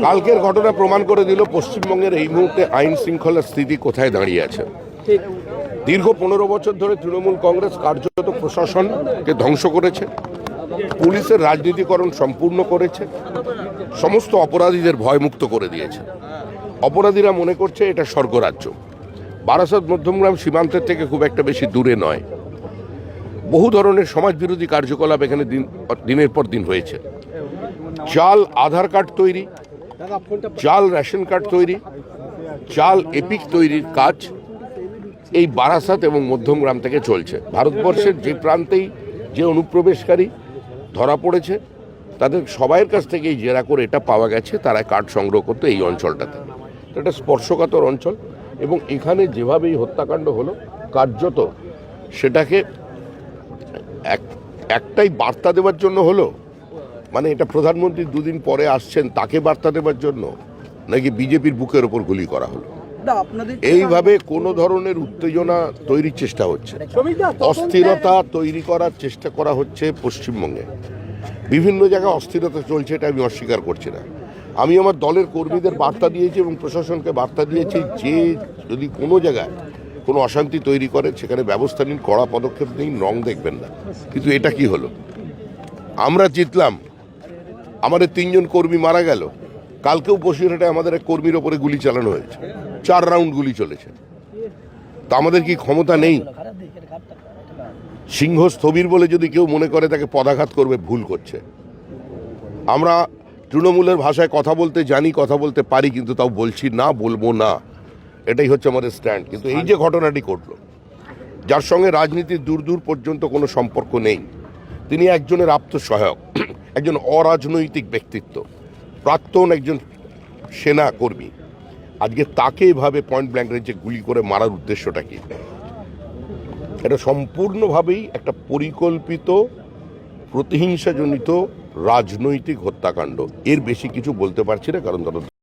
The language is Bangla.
কালকের ঘটনা প্রমাণ করে দিল পশ্চিমবঙ্গের এই মুহূর্তে আইন শৃঙ্খলার স্থিতি কোথায় দাঁড়িয়ে আছে। দীর্ঘ 15 বছর ধরে তৃণমূল কংগ্রেস কার্যত প্রশাসনকে ধ্বংস করেছে, পুলিশের রাজনীতিকরণ সম্পূর্ণ করেছে, সমস্ত অপরাধীদের ভয়মুক্ত করে দিয়েছে। অপরাধীরা মনে করছে এটা স্বর্গরাজ্য। বারাসাত মধ্যমগ্রাম সীমান্তের থেকে খুব একটা বেশি দূরে নয়। বহু ধরনের সমাজবিরোধী কার্যকলাপ এখানে দিনের পর দিন হয়েছে। জাল আধার কার্ড তৈরি, জাল রেশন কার্ড তৈরি, জাল এপিক তৈরির কাজ এই বারাসাত এবং মধ্যমগ্রাম থেকে চলছে। ভারতবর্ষের যে প্রান্তেই যে অনুপ্রবেশকারী ধরা পড়েছে তাদের সবাইয়ের কাছ থেকেই জেরা করে এটা পাওয়া গেছে তারা কার্ড সংগ্রহ করতে এই অঞ্চলটাতে। এটা স্পর্শকাতর অঞ্চল এবং এখানে যেভাবে এই হত্যাকাণ্ড হলো কার্যত সেটাকে একটাই বার্তা দেওয়ার জন্য হলো, মানে এটা প্রধানমন্ত্রী দুদিন পরে আসছেন তাকে বার্তা দেওয়ার জন্য, নাকি বিজেপির বুকের ওপর গুলি করা হলো? এইভাবে কোনো ধরনের উত্তেজনা তৈরির চেষ্টা হচ্ছে, অস্থিরতা তৈরি করার চেষ্টা করা হচ্ছে পশ্চিমবঙ্গে। বিভিন্ন জায়গায় অস্থিরতা চলছে, এটা আমি অস্বীকার করছি না। আমি আমার দলের কর্মীদের বার্তা দিয়েছি এবং প্রশাসনকে বার্তা দিয়েছি যে যদি কোনো জায়গায় কোনো অশান্তি তৈরি করে সেখানে ব্যবস্থা নিন, কড়া পদক্ষেপ নিন, রং দেখবেন না। কিন্তু এটা কি হলো? আমরা জিতলাম, আমাদের 3 জন কর্মী মারা গেল। কালকেও বসিরহাটে আমাদের এক কর্মীর ওপরে গুলি চালানো হয়েছে, 4 রাউন্ড গুলি চলেছে। তা আমাদের কি ক্ষমতা নেই? সিংহ স্থবির বলে যদি কেউ মনে করে তাকে পদাঘাত করবে, ভুল করছে। আমরা তৃণমূলের ভাষায় কথা বলতে জানি, কথা বলতে পারি, কিন্তু তাও বলছি না, বলবো না, এটাই হচ্ছে আমাদের স্ট্যান্ড। কিন্তু এই যে ঘটনাটি ঘটলো, যার সঙ্গে রাজনীতির দূর দূর পর্যন্ত কোনো সম্পর্ক নেই, তিনি একজনের আত্মসহায়ক, একজন অরাজনৈতিক ব্যক্তিত্ব, প্রাক্তন একজন সেনা কর্মী, আজকে তাকে এভাবে পয়েন্ট ব্ল্যাঙ্ক রেঞ্জে গুলি করে মারার উদ্দেশ্যটা কি? এটা সম্পূর্ণভাবেই একটা পরিকল্পিত প্রতিহিংসাজনিত রাজনৈতিক হত্যাকাণ্ড। এর বেশি কিছু বলতে পারছি না, কারণ